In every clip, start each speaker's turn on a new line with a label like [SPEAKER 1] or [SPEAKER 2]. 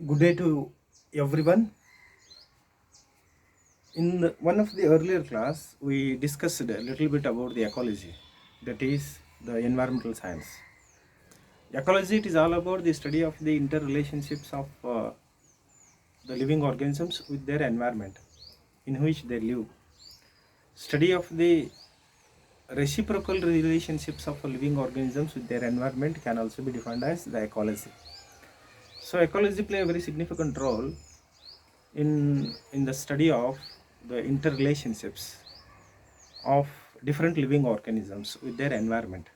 [SPEAKER 1] Good day to everyone. In one of the earlier class, we discussed a little bit about the ecology, that is the environmental science. Ecology, it is all about the study of the interrelationships of the living organisms with their environment in which they live. Study of the reciprocal relationships of living organisms with their environment can also be defined as the ecology. So ecology play a very significant role in the study of the interrelationships of different living organisms with their environment.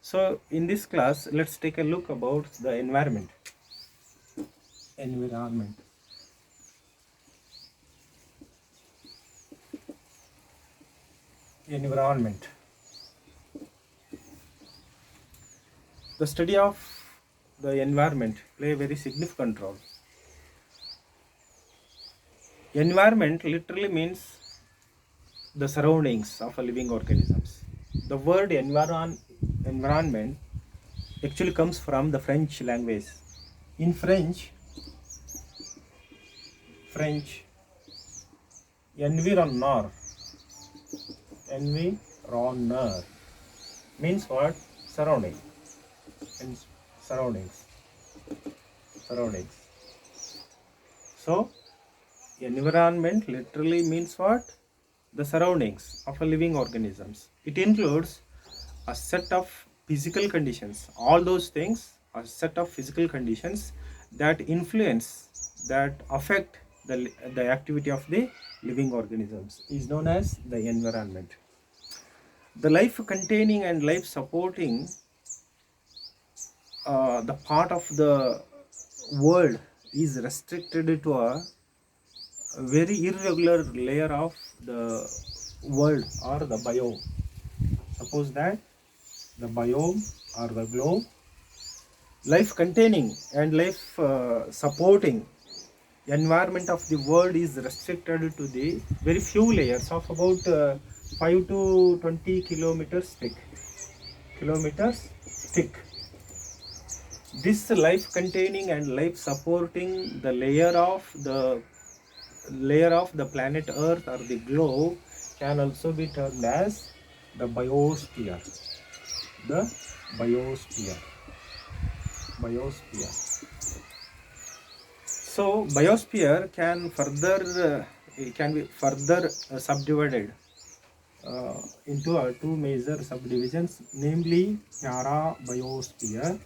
[SPEAKER 1] So in this class, let's take a look about the environment. Environment. Environment. The study of the environment play a very significant role. Environment literally means the surroundings of a living organisms. The word environment actually comes from the French language. In French, environner means what? Surrounding. And surroundings. So environment literally means what? The surroundings of a living organisms. It includes a set of physical conditions. All those things are a set of physical conditions that influence, that affect the activity of the living organisms is known as the environment. The life containing and life supporting the part of the world is restricted to a very irregular layer of the world or the biome. Suppose that the biome or the globe, life containing and life supporting environment of the world is restricted to the very few layers of about 5 to 20 kilometers thick. This life containing and life supporting the layer of the planet Earth or the globe can also be termed as the biosphere. The biosphere. So biosphere can be further subdivided into two major subdivisions, namely parabiosphere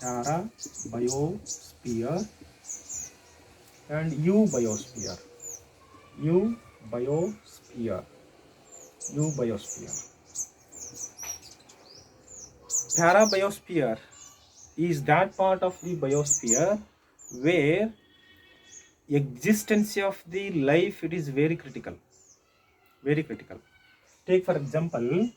[SPEAKER 1] and eubiosphere. Parabiosphere is that part of the biosphere where existence of the life, it is very critical. Take for example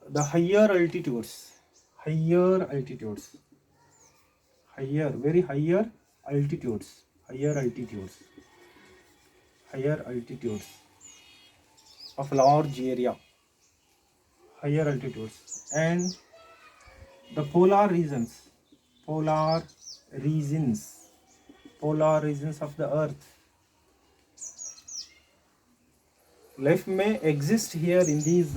[SPEAKER 1] the higher altitudes, higher altitudes of large area, higher altitudes, and the polar regions of the earth. Life may exist here in these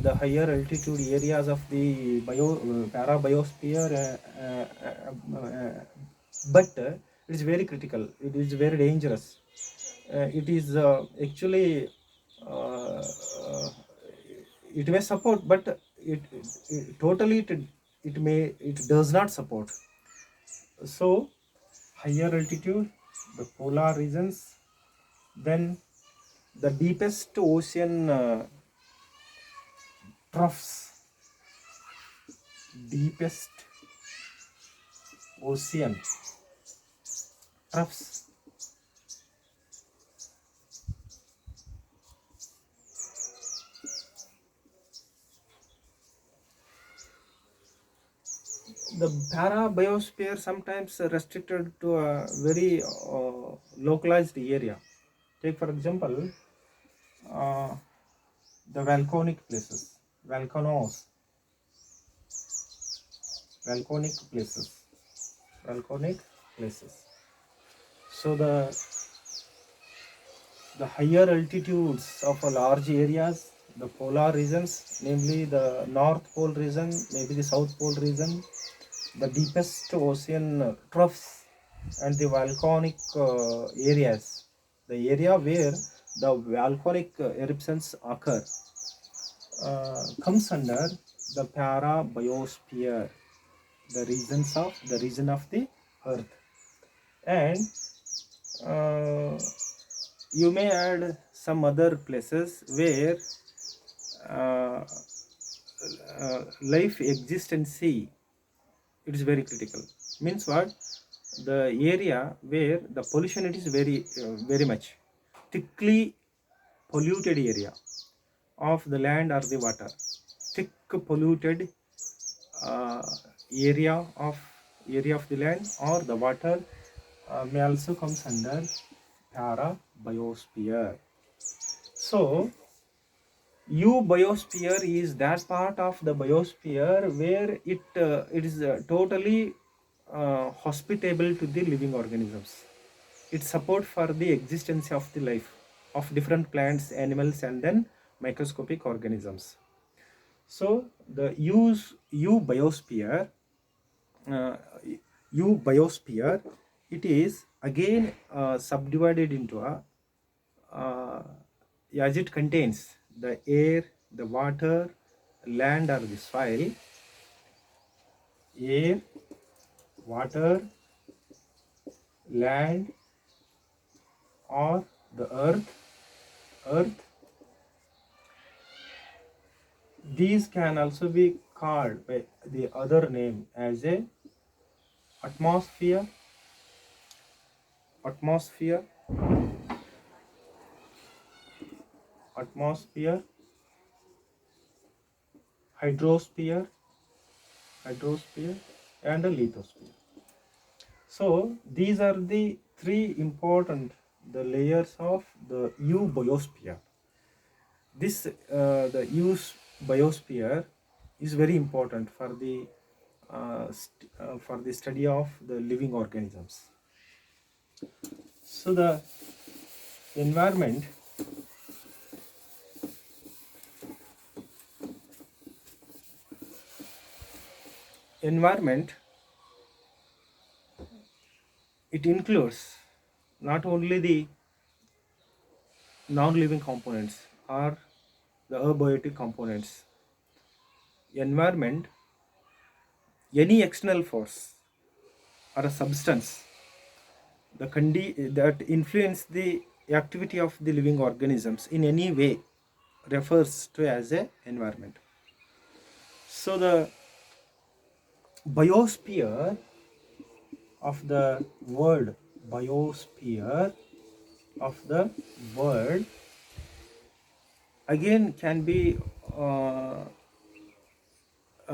[SPEAKER 1] the higher altitude areas of the parabiosphere, but it is very critical. It is very dangerous. It is actually it may support, but it does not support. So higher altitude, the polar regions, then the deepest ocean troughs, the parabiosphere sometimes restricted to a very localized area. Take for example the volcanic places, volcanoes. volcanic places. Volcanic places. So the higher altitudes of a large areas, the polar regions, namely the North Pole region, maybe the South Pole region, the deepest ocean troughs, and the volcanic areas, the area where the volcanic eruptions occur, comes under the parabiosphere, the region of the Earth, and uh, you may add some other places where uh, life existency, it is very critical. Means what? The area where the pollution, it is very much thickly polluted area of the land or the water. Thick polluted uh, area of the land or the water may also comes under parabiosphere. So eubiosphere is that part of the biosphere where it is totally hospitable to the living organisms. It support for the existence of the life of different plants, animals, and then microscopic organisms. So the eubiosphere, uh, eubiosphere, it is again subdivided into uh, as it contains the air, the water, land or the soil, air, water, land or the earth. These can also be called by the other name as a atmosphere, atmosphere, atmosphere, hydrosphere, hydrosphere, and a lithosphere. So these are the three important the layers of the eubiosphere. This the biosphere is very important for the study of the living organisms. So the environment environment it includes not only the non-living components or the abiotic components. Environment, any external force or a substance that influence the activity of the living organisms in any way refers to as a environment. So the biosphere of the world, biosphere of the world again can be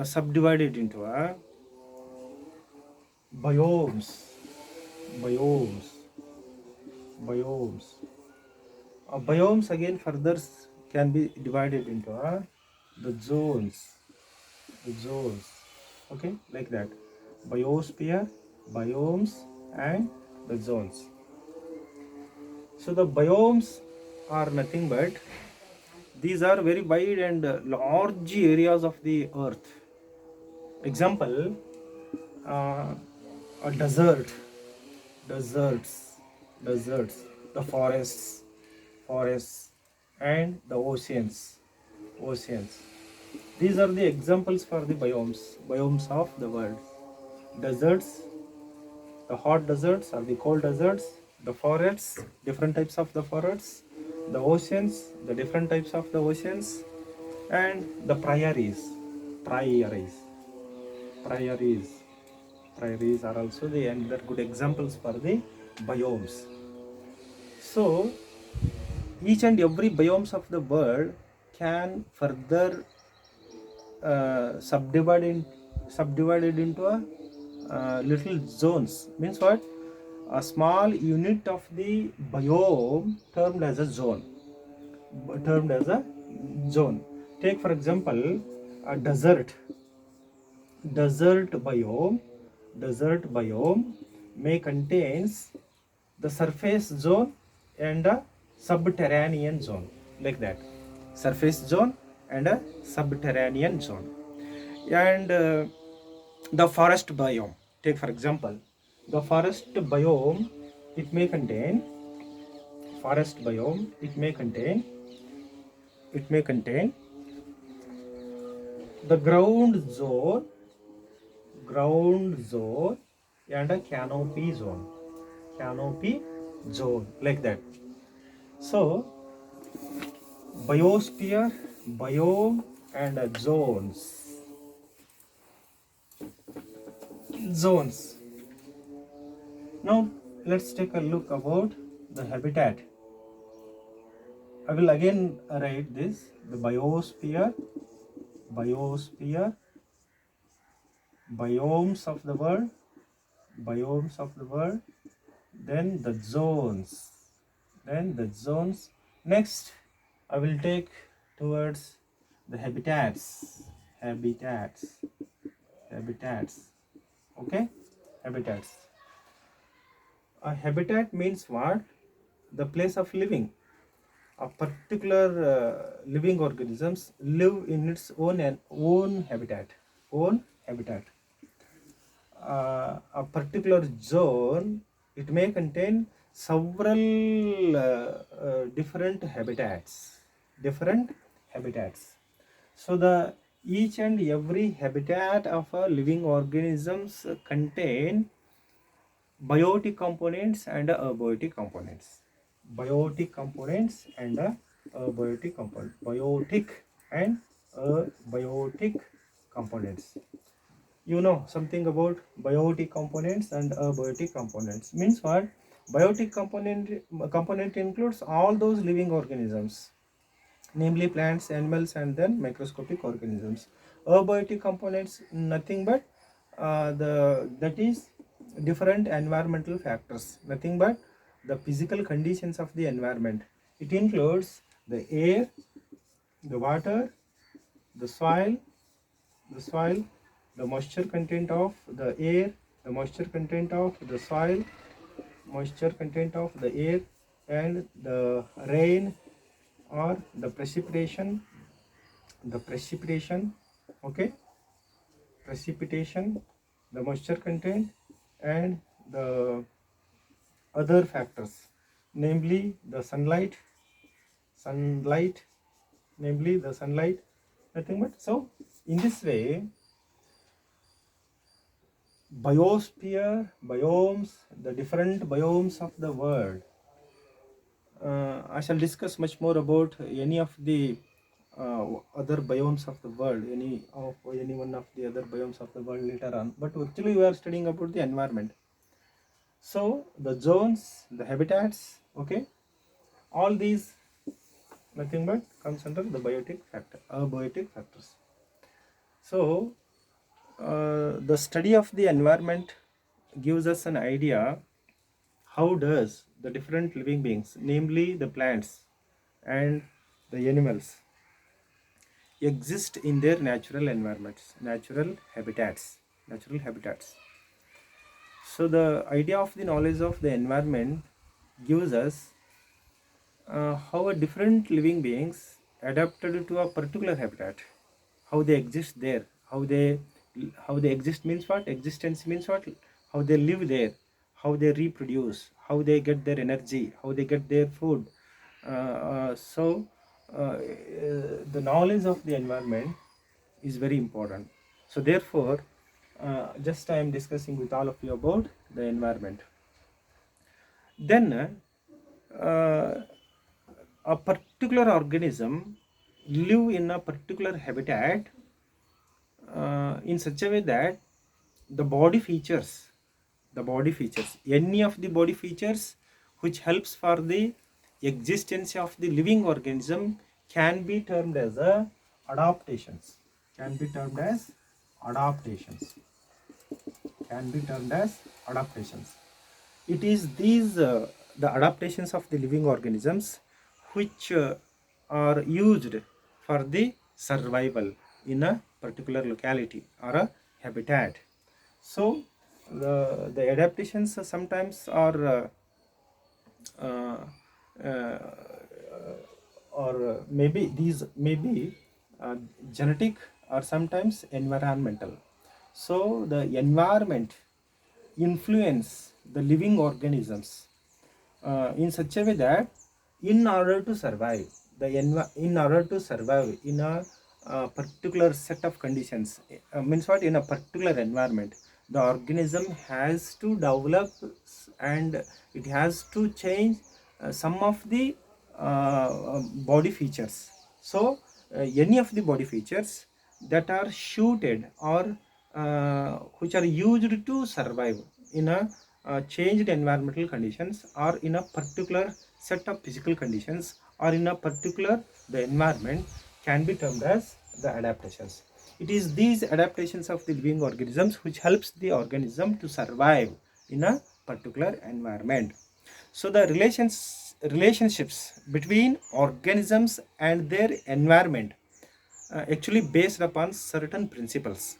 [SPEAKER 1] subdivided into biomes, biomes, biomes. Biomes again further can be divided into the zones, okay, like that. Biosphere, biomes, and the zones. So the biomes are nothing but these are very wide and large areas of the earth. Example, a deserts, the forests, and the oceans. These are the examples for the biomes of the world. Deserts, the hot deserts or the cold deserts, the forests, different types of the forests, the oceans, the different types of the oceans, and the prairies. Prairies are also the another good examples for the biomes. So each and every biomes of the world can further subdivided into a little zones. Means what? A small unit of the biome termed as a zone. Take for example a desert. desert biome may contains the surface zone and a subterranean zone, like that. Surface zone and a subterranean zone. And the forest biome, take for example, the forest biome, it may contain forest biome, it may contain the ground zone and a canopy zone, like that. So biosphere, biome, and zones. Now let's take a look about the habitat. I will again write this: the biosphere, biomes of the world, then the zones. Next, I will take towards the habitats. Okay, habitats. A habitat means what? The place of living. A particular living organisms live in its own habitat. A particular zone, it may contain several different habitats. So the each and every habitat of a living organisms contain biotic components and abiotic components. Biotic and abiotic components. You know something about biotic components and abiotic components. Means what? Biotic component includes all those living organisms, namely plants, animals, and then microscopic organisms. Abiotic components, nothing but that is different environmental factors, nothing but the physical conditions of the environment. It includes the air, the water, the soil, the moisture content of the air, the moisture content of the soil, and the rain or the precipitation, okay, the moisture content, and the other factors, namely the sunlight, nothing but. So in this way, biosphere, biomes, the different biomes of the world. I shall discuss much more about any of the other biomes of the world, any one of the other biomes of the world later on. But actually, we are studying about the environment. So the zones, the habitats, okay, all these nothing but comes under the abiotic factors. So the study of the environment gives us an idea how does the different living beings, namely the plants and the animals, exist in their natural environments, natural habitats. So the idea of the knowledge of the environment gives us how a different living beings adapted to a particular habitat, how they exist there, how they exist means what? Existence means what? How they live there, how they reproduce, how they get their energy, how they get their food. The knowledge of the environment is very important. So therefore, just I am discussing with all of you about the environment. Then a particular organism live in a particular habitat in such a way that the body features, any of the body features which helps for the existence of the living organism can be termed as adaptations. It is these the adaptations of the living organisms which are used for the survival in a particular locality or a habitat. So the adaptations sometimes are uh, uh, or maybe these may be genetic or sometimes environmental. So the environment influence the living organisms in such a way that in order to survive in order to survive in a particular set of conditions, means what, in a particular environment, the organism has to develop and it has to change some of the body features. So any of the body features that are suited or which are used to survive in a changed environmental conditions or in a particular set of physical conditions or in a particular the environment can be termed as the adaptations. It is these adaptations of the living organisms which helps the organism to survive in a particular environment. So the relationships between organisms and their environment actually based upon certain principles.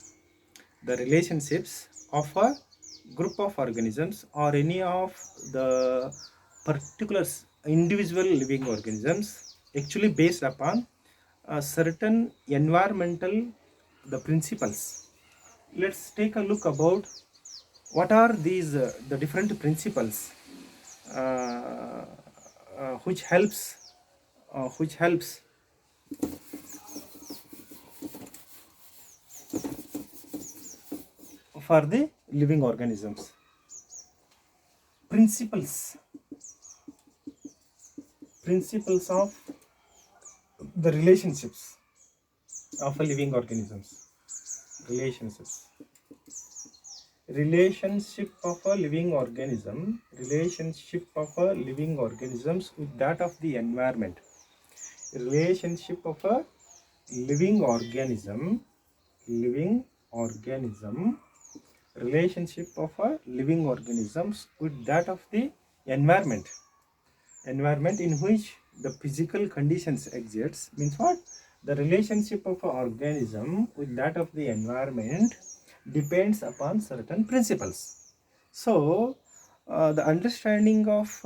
[SPEAKER 1] The relationships of a group of organisms or any of the particular individual living organisms actually based upon certain environmental the principles. Let's take a look about what are these the different principles uh, which helps for the living organisms. Principles of the relationships of a living organisms. Relationship of a living organism, relationship of a living organisms with that of the environment. Relationship of a living organism, relationship of a living organisms with that of the environment in which the physical conditions exists. Means what, the relationship of an organism with that of the environment depends upon certain principles. So the understanding of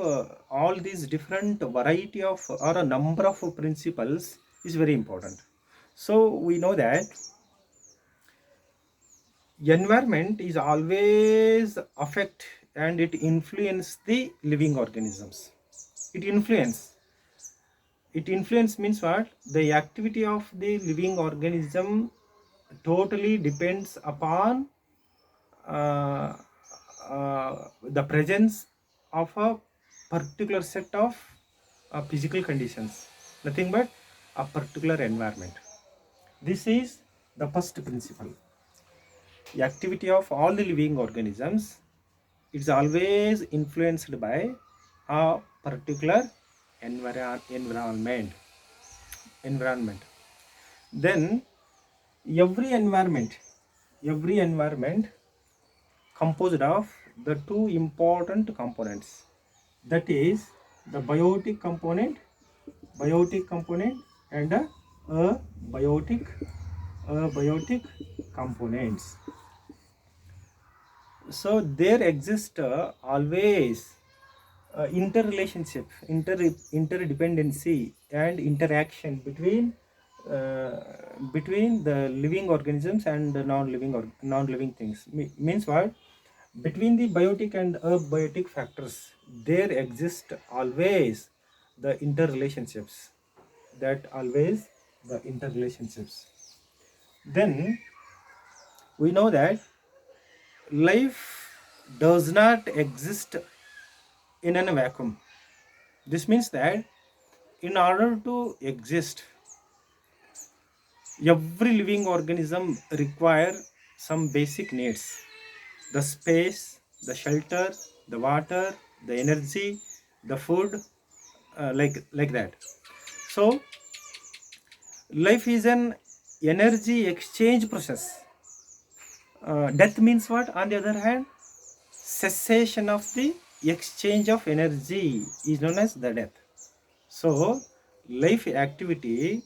[SPEAKER 1] all these different variety of or a number of principles is very important. So we know that environment is always affect and it influence the living organisms. It influence means what, the activity of the living organism totally depends upon uh, the presence of a particular set of physical conditions, nothing but a particular environment. This is the first principle. The activity of all the living organisms is always influenced by a particular environment. Then every environment composed of the two important components, that is the biotic component and abiotic components. So there exists always interdependency and interaction uh, between the living organisms and the non-living things. Means what, between the biotic and abiotic factors there exist always the interrelationships, then we know that life does not exist in a vacuum. This means that in order to exist, every living organism require some basic needs: the space, the shelter, the water, the energy, the food, like that. So life is an energy exchange process. Death means what, on the other hand, cessation of the exchange of energy is known as the death. So life activities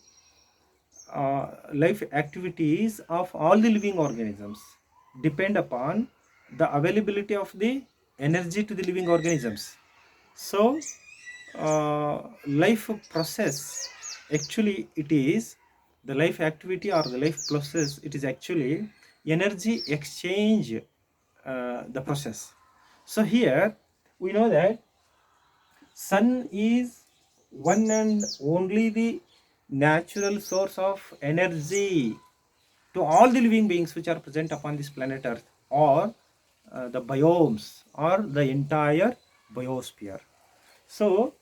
[SPEAKER 1] of all the living organisms depend upon the availability of the energy to the living organisms. So life process, actually it is the life activity or the life process, it is actually energy exchange, the process. So here we know that sun is one and only the natural source of energy to all the living beings which are present upon this planet earth, or the biomes, or the entire biosphere. So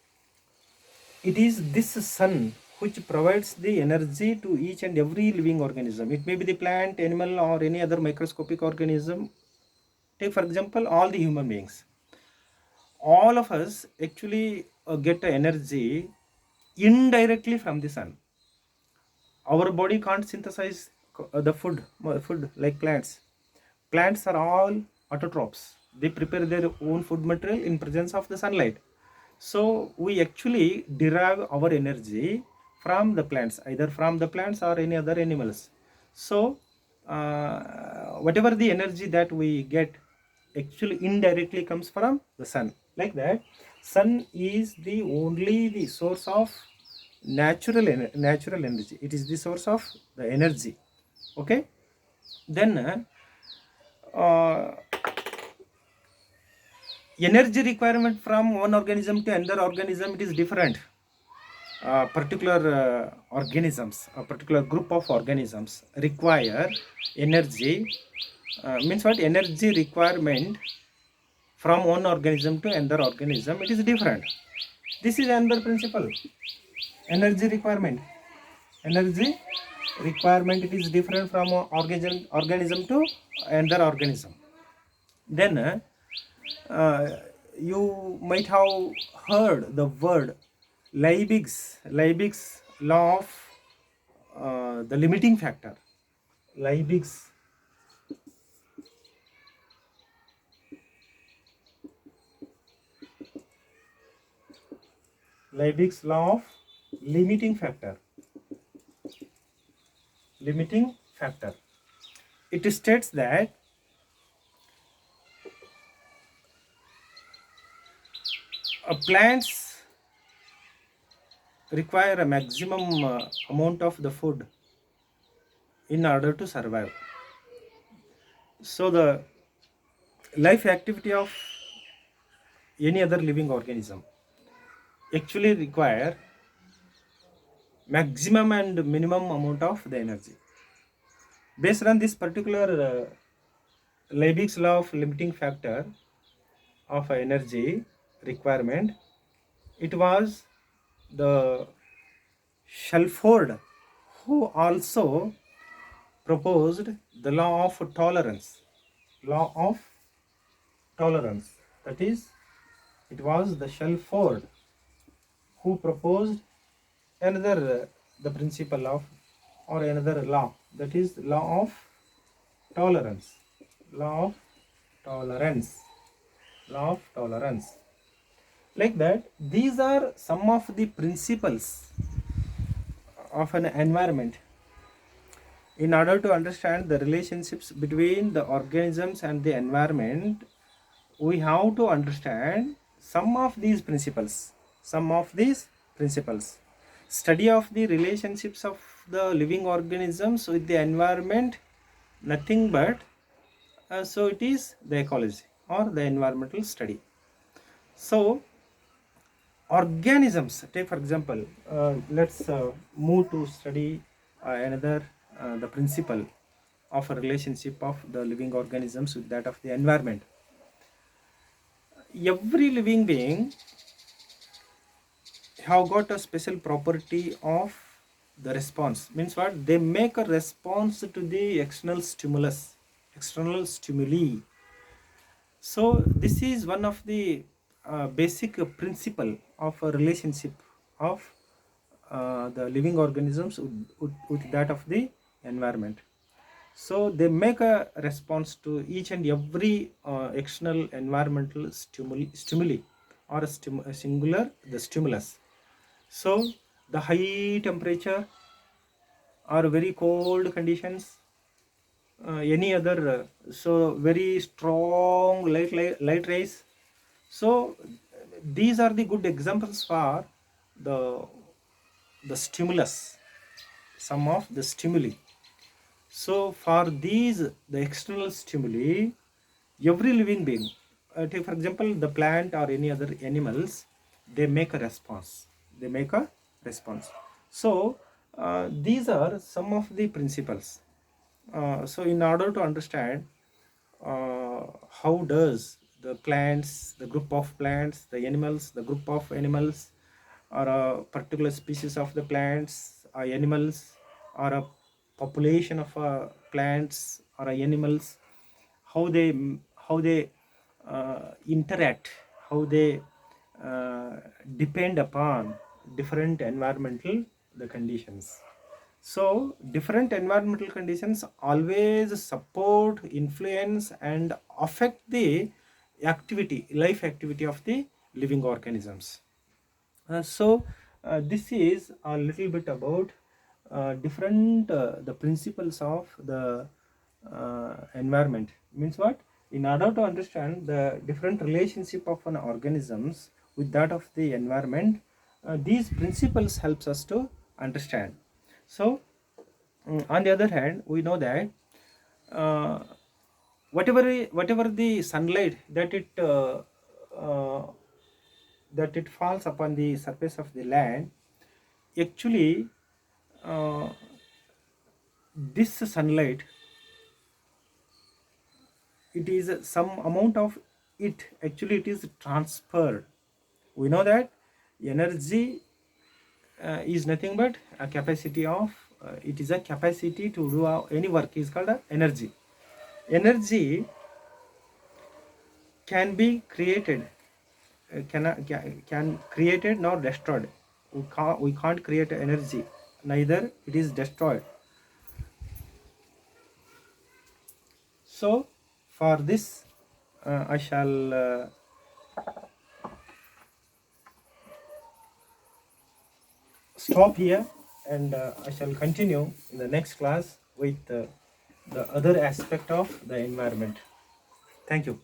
[SPEAKER 1] it is this sun which provides the energy to each and every living organism. It may be the plant, animal, or any other microscopic organism. Take for example all the human beings. All of us actually get energy indirectly from the sun. Our body can't synthesize the food like plants. Plants are all autotrophs. They prepare their own food material in presence of the sunlight. So we actually derive our energy from the plants, either from the plants or any other animals. So whatever the energy that we get actually indirectly comes from the sun. Like that, sun is the only the source of natural energy. It is the source of the energy. Okay. Then uh, energy requirement from one organism to another organism, it is different. Particular organisms, a particular group of organisms require energy, means what, energy requirement from one organism to another organism, it is different. This is another principle. Energy requirement it is different from a organism to another organism. Then you might have heard the word Liebig's law of the limiting factor. Liebig's Liebig's law of limiting factor. Limiting factor. It states that plants require a maximum amount of the food in order to survive. So the life activity of any other living organism actually require maximum and minimum amount of the energy. Based on this particular Liebig's law of limiting factor of energy requirement, it was the Shelford who also proposed the law of tolerance. Law of tolerance. That is, it was the Shelford who proposed another the principle of, or another law, that is law of tolerance. Law of tolerance. Law of tolerance. Like that, these are some of the principles of an environment. In order to understand the relationships between the organisms and the environment, we have to understand some of these principles. Some of these principles. Study of the relationships of the living organisms with the environment, nothing but so it is the ecology or the environmental study. So organisms, take for example, let's move to study another the principle of a relationship of the living organisms with that of the environment. Every living being have got a special property of the response. Means what, they make a response to the external stimulus, external stimuli. So this is one of the basic principle of a relationship of the living organisms with that of the environment. So they make a response to each and every external environmental stimuli or a singular the stimulus. So the high temperature or very cold conditions, any other so very strong light rays. So these are the good examples for the stimulus, some of the stimuli. So for these, the external stimuli, every living being, take for example the plant or any other animals, they make a response. They make a response. So these are some of the principles. So in order to understand how does the plants, the group of plants, the animals, the group of animals, or a particular species of the plants or animals, or a population of plants or animals, how they interact, how they depend upon different environmental the conditions. So different environmental conditions always support, influence, and affect the life activity of the living organisms. So this is a little bit about different the principles of the environment. Means what? In order to understand the different relationship of an organisms with that of the environment, these principles helps us to understand. So on the other hand, we know that uh, whatever the sunlight uh, that it falls upon the surface of the land, actually uh, this sunlight, it is some amount of it, actually it is transferred. We know that energy is nothing but a capacity of it is a capacity to do any work is called energy. Energy can be created, can created nor destroyed. We can't create energy, neither it is destroyed. So for this I shall stop here, and I shall continue in the next class with the other aspect of the environment. Thank you.